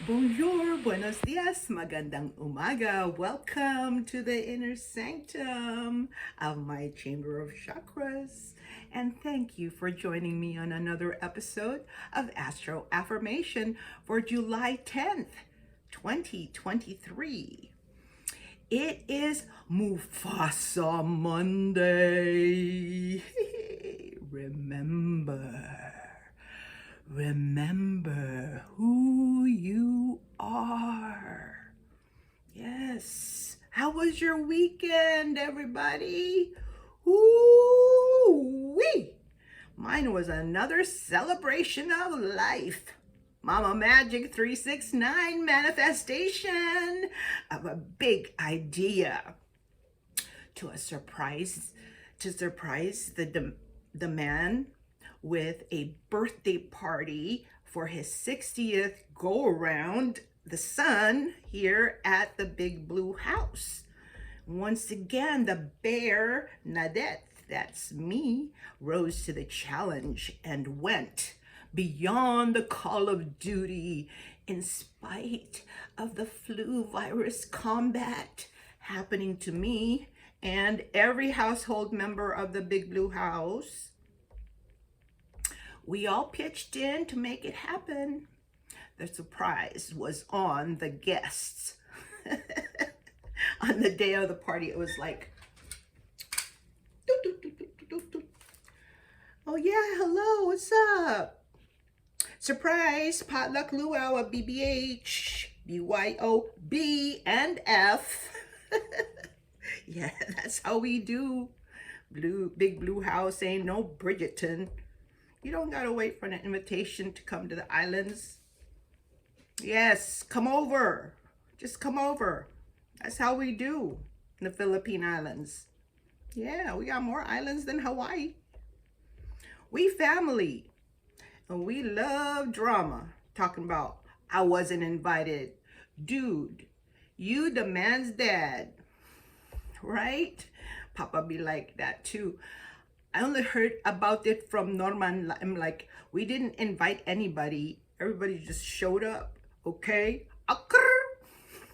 Bonjour, buenos dias, magandang umaga. Welcome to the inner sanctum of my Chamber of Chakras. And thank you for joining me on another episode of Astro Affirmation for July 10th, 2023. It is Mufasa Monday. Remember who you are. Yes. How was your weekend, everybody? Ooh-wee. Mine was another celebration of life. Mama Magic 369 manifestation of a big idea to surprise the man with a birthday party for his 60th go around the sun here at the Big Blue House. Once again, the bear, Nadette, that's me, rose to the challenge and went beyond the call of duty in spite of the flu virus combat happening to me and every household member of the Big Blue House. We all pitched in to make it happen. The surprise was on the guests. On the day of the party, it was like, oh yeah, hello, what's up? Surprise, potluck luau at BBH, BYOB, and F. Yeah, that's how we do. Big Blue House ain't no Bridgerton. You don't gotta wait for an invitation to come to the islands. Yes, come over. Just come over. That's how we do in the Philippine Islands. Yeah, we got more islands than Hawaii. We family. And we love drama. Talking about, I wasn't invited. Dude, you the man's dad. Right? Papa be like that too. I only heard about it from Norman. I'm like, we didn't invite anybody. Everybody just showed up. Okay?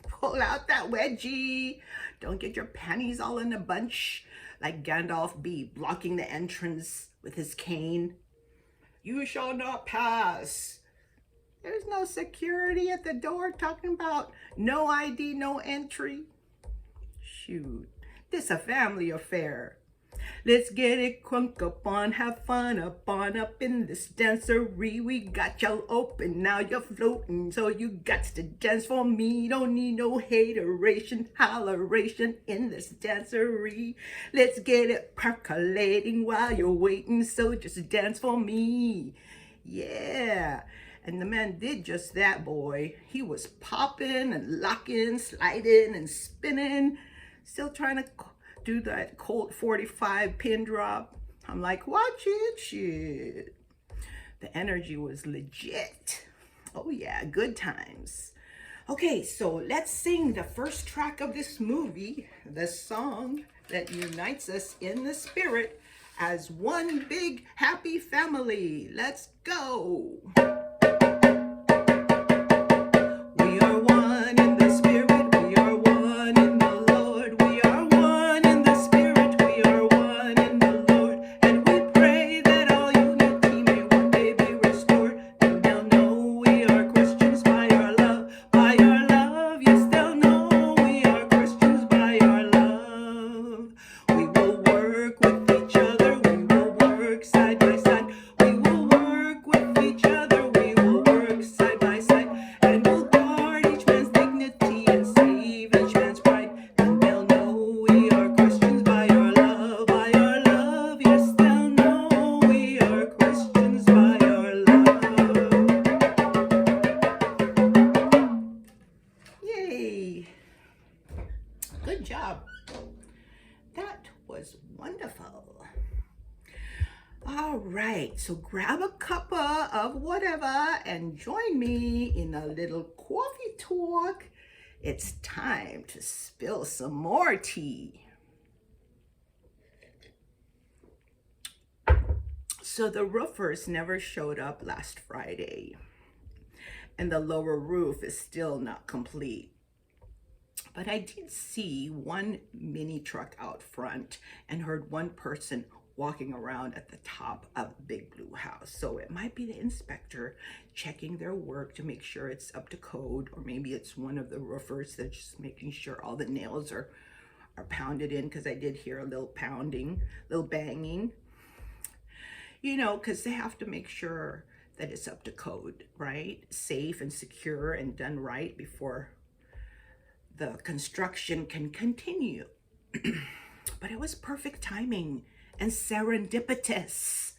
Pull out that wedgie. Don't get your panties all in a bunch like Gandalf be blocking the entrance with his cane. You shall not pass. There's no security at the door talking about no ID, no entry. Shoot, this a family affair. Let's get it crunk up on, have fun up in this dancery. We got y'all open, now you're floating, so you got to dance for me. Don't need no hateration, holleration in this dancery. Let's get it percolating while you're waiting, so just dance for me. Yeah. And the man did just that, boy. He was popping and locking, sliding and spinning, still trying to do that Colt 45 pin drop. I'm like, watch it, shit. The energy was legit. Oh yeah, good times. Okay, so let's sing the first track of this movie, the song that unites us in the spirit as one big happy family. Let's go. We are one in the spirit, we are one in the Lord. We are one in the spirit, we are one in the Lord. And we pray that all unity may one day be restored. And they'll know we are Christians by our love, by our love. Yes, they'll know we are Christians by our love. We will work with each other, we will work side by side. We will work with each other, we will work side by side. And we'll guard each man's dignity and save each man's pride. And they'll know we are Christians by our love, by our love. Yes, they'll know we are Christians by our love. Yay! Good job. That was wonderful. All right, so grab a cuppa of whatever and join me in a little coffee talk. It's time to spill some more tea. So the roofers never showed up last Friday. and the lower roof is still not complete. But I did see one mini truck out front and heard one person walking around at the top of the big blue house. So it might be the inspector checking their work to make sure it's up to code, or maybe it's one of the roofers that's just making sure all the nails are pounded in, because I did hear a little pounding, little banging, you know, because they have to make sure that it's up to code, right? Safe and secure and done right before the construction can continue. But it was perfect timing and serendipitous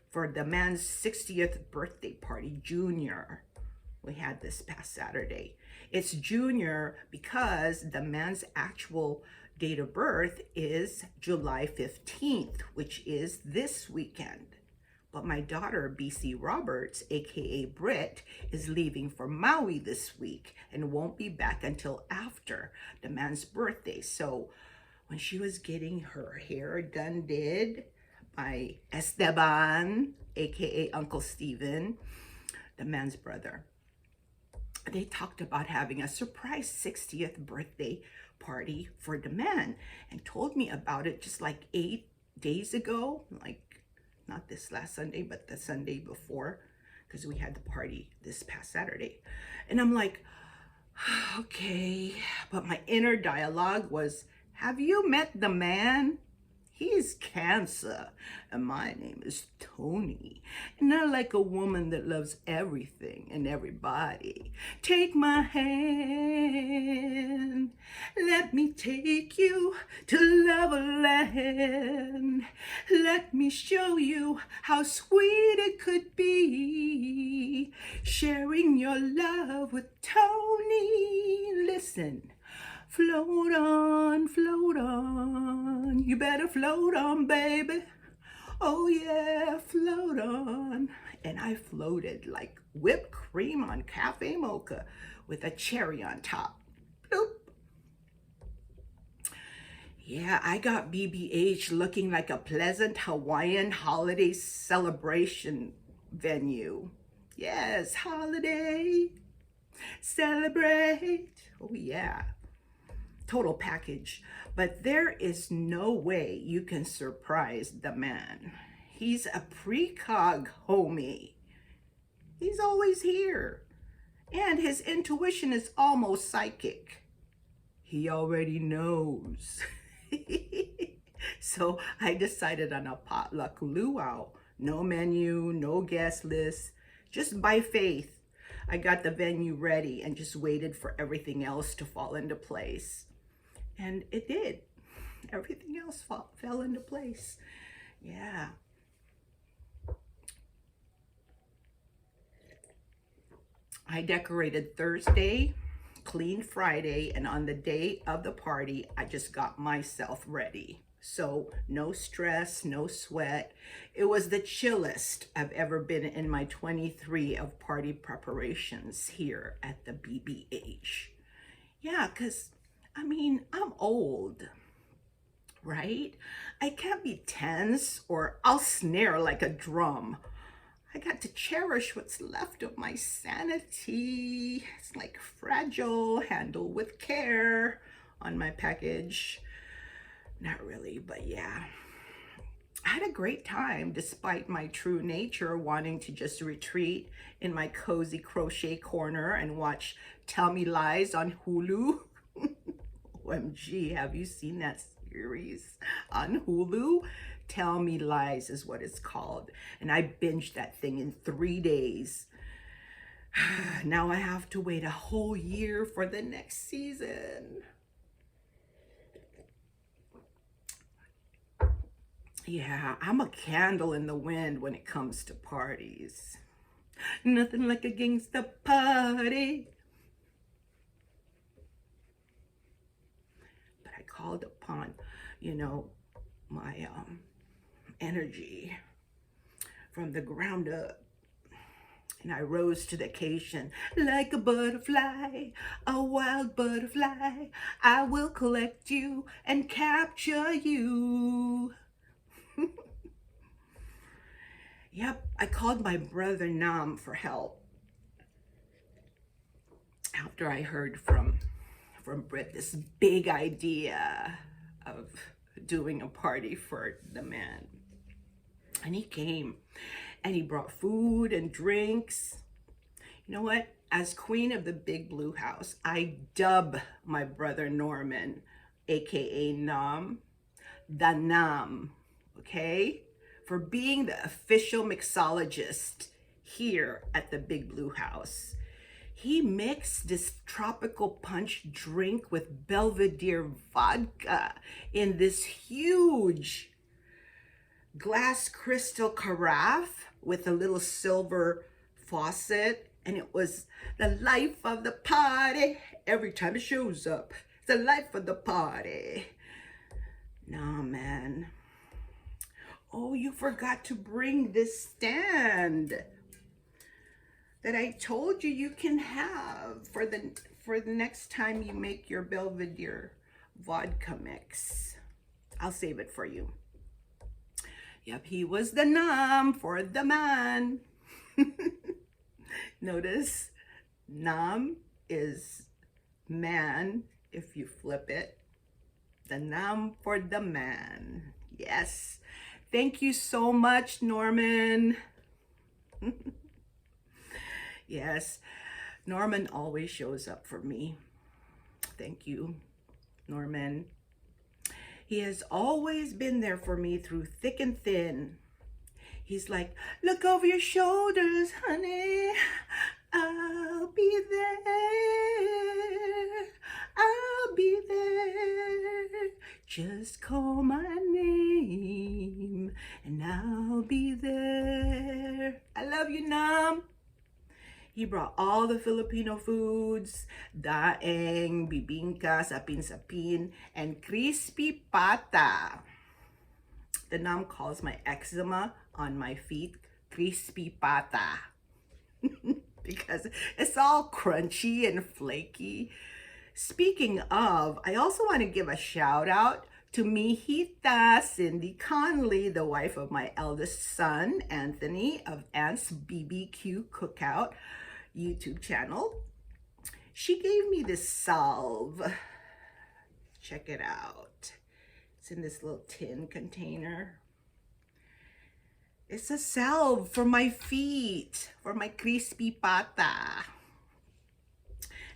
for the man's 60th birthday party, Junior. We had this past Saturday. It's Junior because the man's actual date of birth is July 15th, which is this weekend. But my daughter, BC Roberts, aka Britt, is leaving for Maui this week and won't be back until after the man's birthday. So when she was getting her hair done by Esteban, aka Uncle Steven, the man's brother, they talked about having a surprise 60th birthday party for the man, and told me about it just like 8 days ago, like not this last Sunday, but the Sunday before, because we had the party this past Saturday. And I'm like, okay. But my inner dialogue was, have you met the man? He's Cancer, and my name is Tony. And I like a woman that loves everything and everybody. Take my hand, let me take you to Loverland. Let me show you how sweet it could be, sharing your love with Tony. Listen. Float on, you better float on, baby. Oh yeah, float on. And I floated like whipped cream on cafe mocha with a cherry on top. Bloop. Yeah, I got BBH looking like a pleasant Hawaiian holiday celebration venue. Yes, holiday, celebrate. Oh yeah. Total package. But there is no way you can surprise the man. He's a precog homie. He's always here. And his intuition is almost psychic. He already knows. So I decided on a potluck luau. No menu, no guest list, just by faith. I got the venue ready and just waited for everything else to fall into place. And it did. Everything else fell into place. Yeah. I decorated Thursday, cleaned Friday, and on the day of the party, I just got myself ready. So no stress, no sweat. It was the chillest I've ever been in my 23 of party preparations here at the BBH. Yeah, because I mean, I'm old, right? I can't be tense or I'll snare like a drum. I got to cherish what's left of my sanity. It's like fragile, handle with care on my package. Not really, but yeah. I had a great time despite my true nature wanting to just retreat in my cozy crochet corner and watch Tell Me Lies on Hulu. OMG, have you seen that series on Hulu? Tell Me Lies is what it's called. And I binged that thing in 3 days. Now I have to wait a whole year for the next season. Yeah, I'm a candle in the wind when it comes to parties. Nothing like a gangsta party. Called upon, you know, my energy from the ground up, and I rose to the occasion like a butterfly, a wild butterfly. I will collect you and capture you. Yep, I called my brother Nam for help. after I heard from Britt this big idea of doing a party for the man. And he came and he brought food and drinks. You know what? As queen of the Big Blue House, I dub my brother Norman, aka Nam, the Nam, okay? For being the official mixologist here at the Big Blue House. He mixed this tropical punch drink with Belvedere vodka in this huge glass crystal carafe with a little silver faucet, and it was the life of the party. Every time it shows up, it's the life of the party. Nah, man. Oh, you forgot to bring this stand that I told you you can have for the next time you make your Belvedere vodka mix. I'll save it for you. Yep, he was the Nam for the man. Notice, Nam is man if you flip it. The Nam for the man. Yes. Thank you so much, Norman. Yes, Norman always shows up for me. Thank you, Norman. He has always been there for me through thick and thin. He's like, look over your shoulders, honey. I'll be there. I'll be there. Just call my name and I'll be there. I love you, Nam. He brought all the Filipino foods, daeng, bibingka, sapin-sapin, and crispy pata. The Nam calls my eczema on my feet crispy pata because it's all crunchy and flaky. Speaking of, I also want to give a shout out to Mijita Cindy Conley, the wife of my eldest son, Anthony, of Aunt's BBQ Cookout YouTube channel. She gave me this salve. Check it out. It's in this little tin container. It's a salve for my feet, for my crispy pata.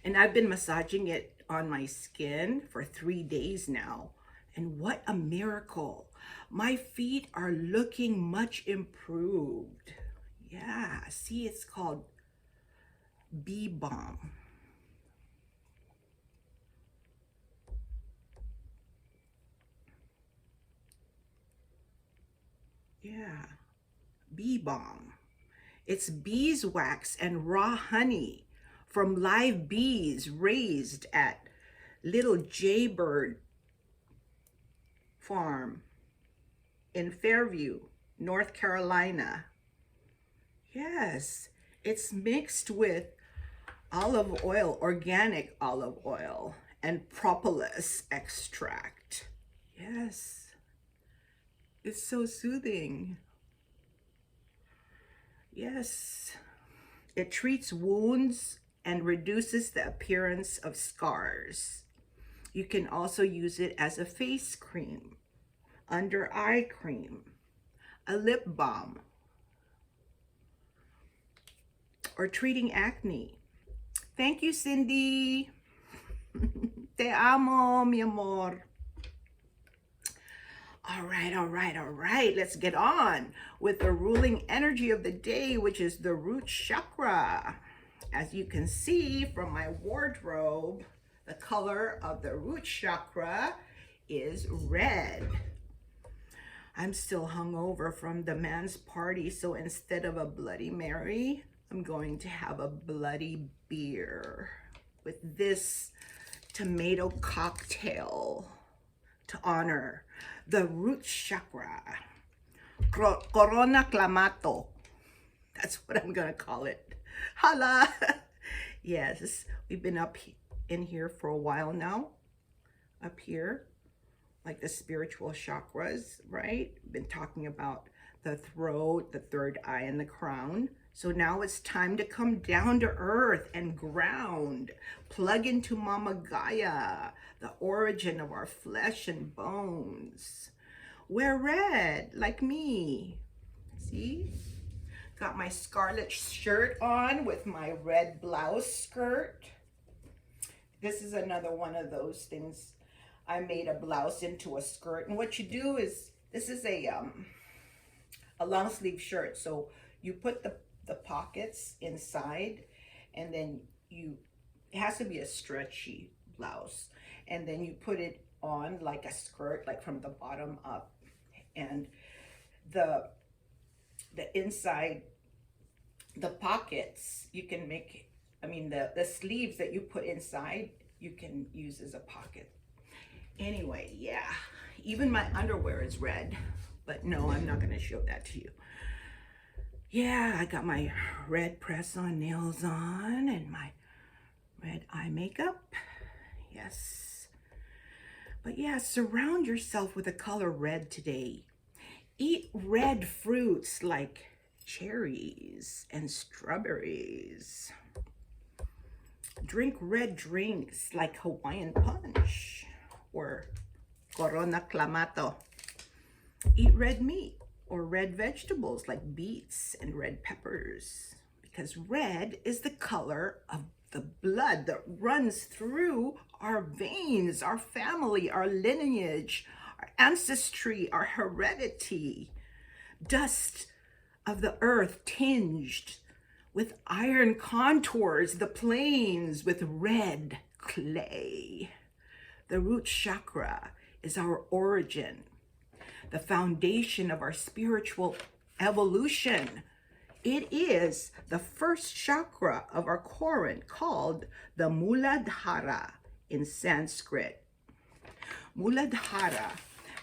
And I've been massaging it on my skin for 3 days now. And what a miracle. My feet are looking much improved. Yeah, see, it's called Bee Balm. Yeah, Bee Balm. It's beeswax and raw honey from live bees raised at Little Jaybird Farm in Fairview, North Carolina. Yes, it's mixed with olive oil, organic olive oil, and propolis extract. Yes, it's so soothing. Yes, it treats wounds and reduces the appearance of scars. You can also use it as a face cream, under eye cream, a lip balm, or treating acne. Thank you, Cindy. Te amo, mi amor. All right. Let's get on with the ruling energy of the day, which is the root chakra. As you can see from my wardrobe, the color of the root chakra is red. I'm still hungover from the man's party, so instead of a Bloody Mary, I'm going to have a bloody beer with this tomato cocktail to honor the root chakra. Corona Clamato. That's what I'm gonna call it. Hala! Yes, we've been up in here for a while now. Up here, like the spiritual chakras, right? We've been talking about the throat, the third eye, and the crown. So now it's time to come down to earth and ground. Plug into Mama Gaia, the origin of our flesh and bones. Wear red like me. See? Got my scarlet shirt on with my red blouse skirt. This is another one of those things. I made a blouse into a skirt. And what you do is, this is a long sleeve shirt. So you put the pockets inside, and then it has to be a stretchy blouse. And then you put it on like a skirt, like from the bottom up. And the inside, the pockets, you can make, the sleeves that you put inside, you can use as a pocket. Anyway, yeah, even my underwear is red, but no, I'm not gonna show that to you. Yeah, I got my red press-on nails on and my red eye makeup. Yes. But yeah, surround yourself with the color red today. Eat red fruits like cherries and strawberries. Drink red drinks like Hawaiian punch or Corona Clamato. Eat red meat or red vegetables like beets and red peppers, because red is the color of the blood that runs through our veins, our family, our lineage, our ancestry, our heredity. Dust of the earth tinged with iron contours, the plains with red clay. The root chakra is our origin, the foundation of our spiritual evolution. It is the first chakra of our Koran, called the Muladhara in Sanskrit. Muladhara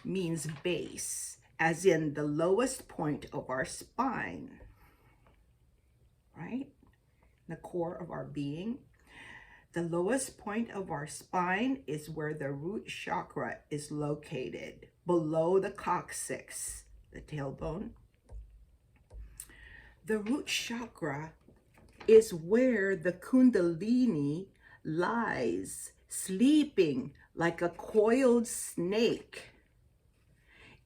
means base, as in the lowest point of our spine, right? The core of our being. The lowest point of our spine is where the root chakra is located, below the coccyx, the tailbone. The root chakra is where the Kundalini lies, sleeping like a coiled snake.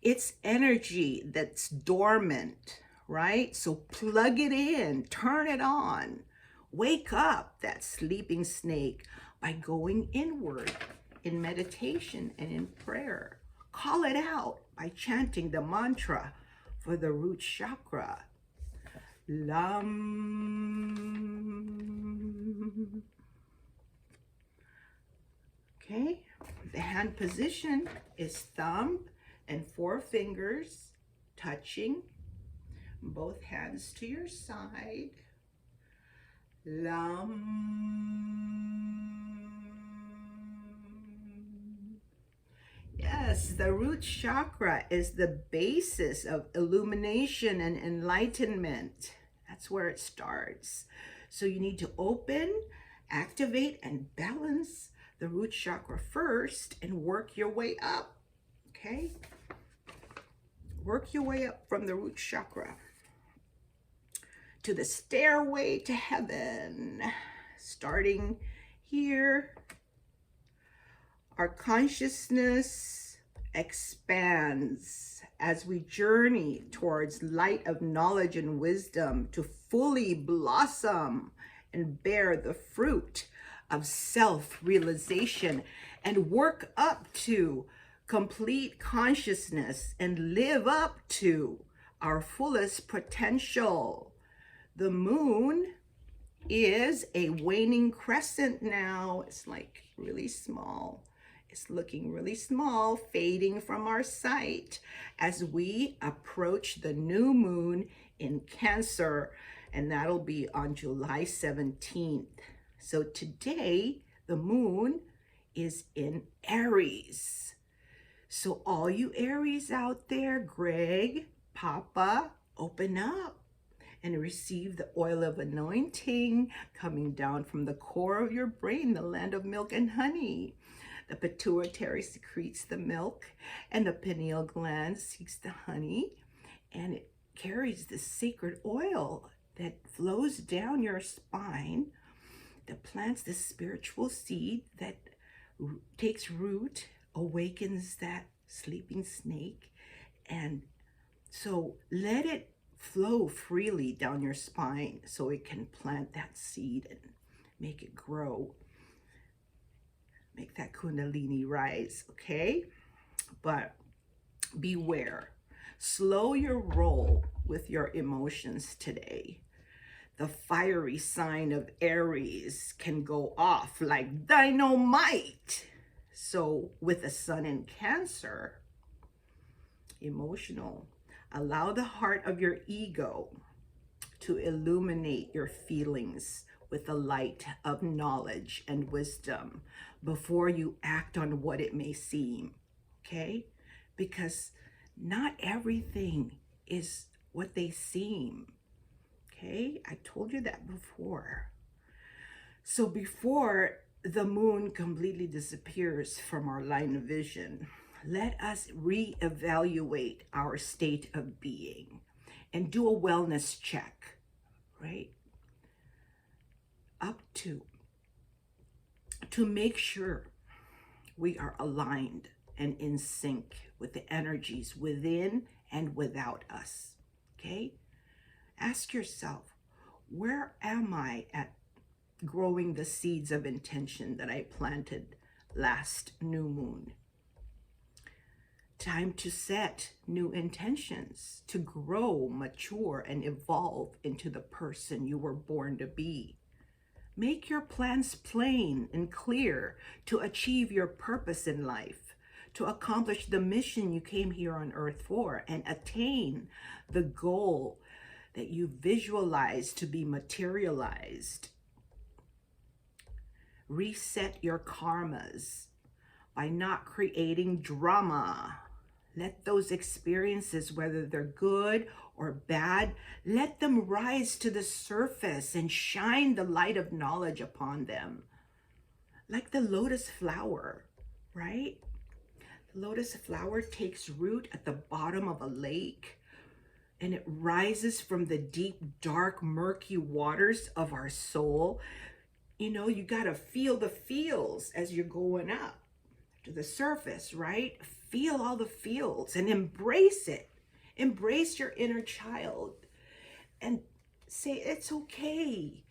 It's energy that's dormant, right? So plug it in, turn it on. Wake up that sleeping snake by going inward in meditation and in prayer. Call it out by chanting the mantra for the root chakra. Lam. Okay, the hand position is thumb and 4 fingers touching, both hands to your side. Lam. Yes, the root chakra is the basis of illumination and enlightenment. That's where it starts. So you need to open, activate, and balance the root chakra first and work your way up, okay? Work your way up from the root chakra to the stairway to heaven. Starting here, our consciousness expands as we journey towards light of knowledge and wisdom to fully blossom and bear the fruit of self-realization and work up to complete consciousness and live up to our fullest potential. The moon is a waning crescent now. It's like really small. It's looking really small, fading from our sight as we approach the new moon in Cancer, and that'll be on July 17th. So today, the moon is in Aries. So all you Aries out there, Greg, Papa, open up and receive the oil of anointing coming down from the core of your brain, the land of milk and honey. The pituitary secretes the milk, and the pineal gland seeks the honey, and it carries this sacred oil that flows down your spine, that plants the spiritual seed that takes root, awakens that sleeping snake. And so let it flow freely down your spine so it can plant that seed and make it grow. Make that kundalini rise, okay? But beware. Slow your roll with your emotions today. The fiery sign of Aries can go off like dynamite. So with the sun in Cancer, emotional, allow the heart of your ego to illuminate your feelings with the light of knowledge and wisdom before you act on what it may seem, okay? Because not everything is what they seem, okay? I told you that before. So before the moon completely disappears from our line of vision, let us reevaluate our state of being and do a wellness check, right? Up to make sure we are aligned and in sync with the energies within and without us, okay? Ask yourself, where am I at growing the seeds of intention that I planted last new moon? Time to set new intentions to grow, mature, and evolve into the person you were born to be. Make your plans plain and clear to achieve your purpose in life, to accomplish the mission you came here on earth for, and attain the goal that you visualize to be materialized. Reset your karmas by not creating drama. Let those experiences, whether they're good or bad, let them rise to the surface and shine the light of knowledge upon them. Like the lotus flower, right? The lotus flower takes root at the bottom of a lake, and it rises from the deep, dark, murky waters of our soul. You know, you got to feel the feels as you're going up to the surface, right? Feel all the feels and embrace it. Embrace your inner child and say, it's okay.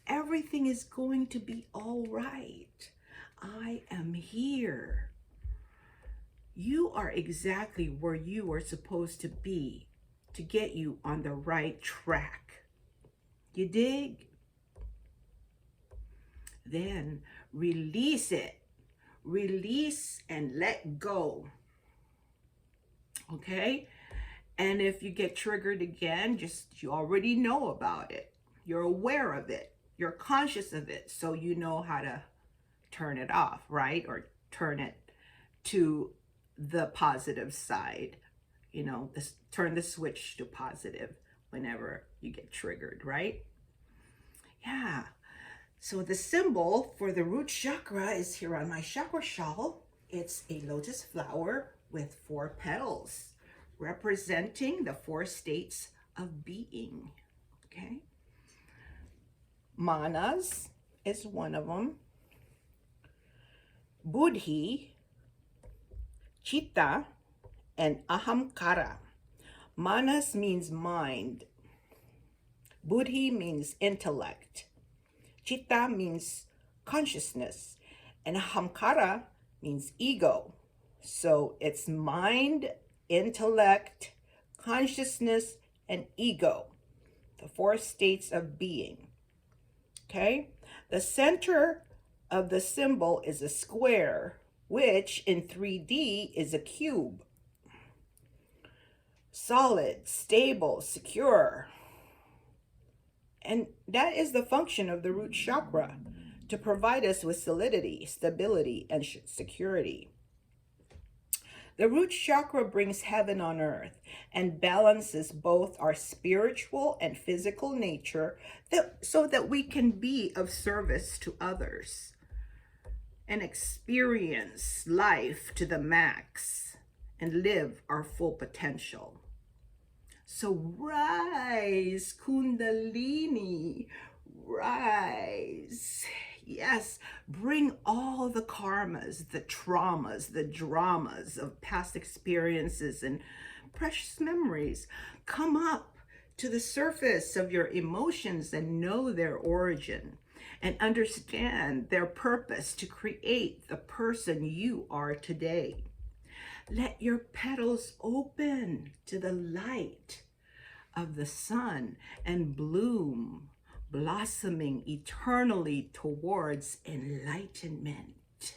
Everything is going to be all right. I am here. You are exactly where you are supposed to be to get you on the right track. You dig? Then release it. Release and let go. Okay? And if you get triggered again, you already know about it. You're aware of it. You're conscious of it. So you know how to turn it off, right? Or turn it to the positive side. You know, turn the switch to positive whenever you get triggered, right? Yeah. So the symbol for the root chakra is here on my chakra shawl. It's a lotus flower with 4 petals, representing the 4 states of being, okay? Manas is one of them. Buddhi, Chitta, and Ahamkara. Manas means mind. Buddhi means intellect. Chitta means consciousness. And Ahamkara means ego. So it's mind, intellect, consciousness, and ego. The 4 states of being. Okay? The center of the symbol is a square, which in 3D is a cube. Solid, stable, secure. And that is the function of the root chakra, to provide us with solidity, stability, and security. The root chakra brings heaven on earth and balances both our spiritual and physical nature so that we can be of service to others and experience life to the max and live our full potential. So rise, Kundalini, rise. Yes, bring all the karmas, the traumas, the dramas of past experiences and precious memories. Come up to the surface of your emotions and know their origin and understand their purpose to create the person you are today. Let your petals open to the light of the sun and bloom, blossoming eternally towards enlightenment.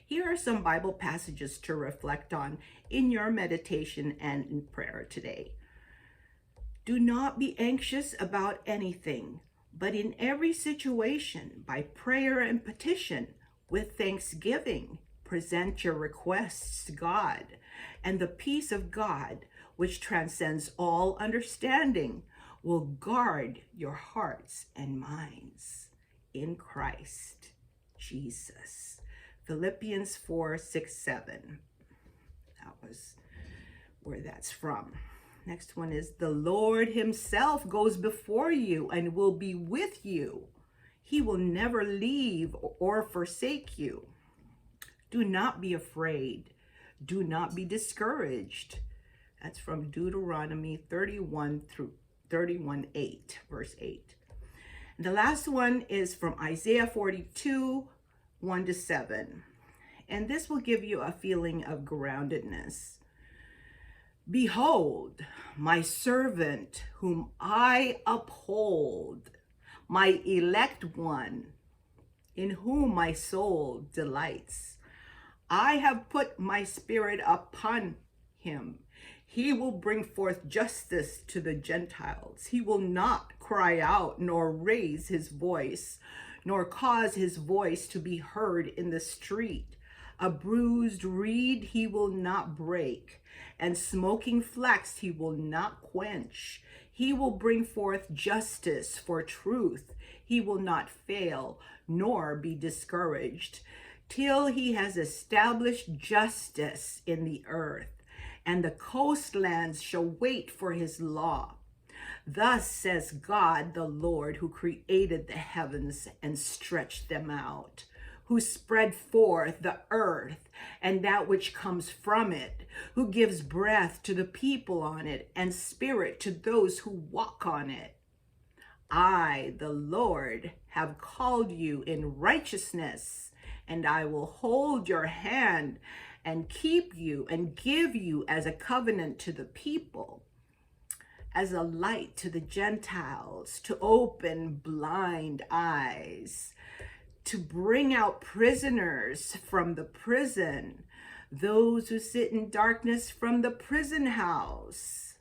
Here are some Bible passages to reflect on in your meditation and in prayer today. Do not be anxious about anything, but in every situation, by prayer and petition, with thanksgiving, present your requests to God, and the peace of God, which transcends all understanding, will guard your hearts and minds in Christ Jesus. Philippians 4:6-7. That was where that's from. Next one is, the Lord himself goes before you and will be with you. He will never leave or forsake you. Do not be afraid. Do not be discouraged. That's from Deuteronomy 31:8, verse 8. And the last one is from Isaiah 42:1-7. And this will give you a feeling of groundedness. Behold, my servant whom I uphold, my elect one, in whom my soul delights. I have put my spirit upon him. He will bring forth justice to the Gentiles. He will not cry out, nor raise his voice, nor cause his voice to be heard in the street. A bruised reed he will not break, and smoking flax he will not quench. He will bring forth justice for truth. He will not fail, nor be discouraged, till he has established justice in the earth, and the coastlands shall wait for his law. Thus says God the Lord, who created the heavens and stretched them out, who spread forth the earth and that which comes from it, who gives breath to the people on it and spirit to those who walk on it. I, the Lord, have called you in righteousness, and I will hold your hand and keep you and give you as a covenant to the people, as a light to the Gentiles, to open blind eyes, to bring out prisoners from the prison, those who sit in darkness from the prison house.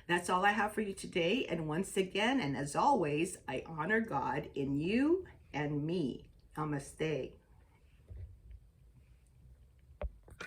That's all I have for you today. And once again, and as always, I honor God in you and me. Namaste.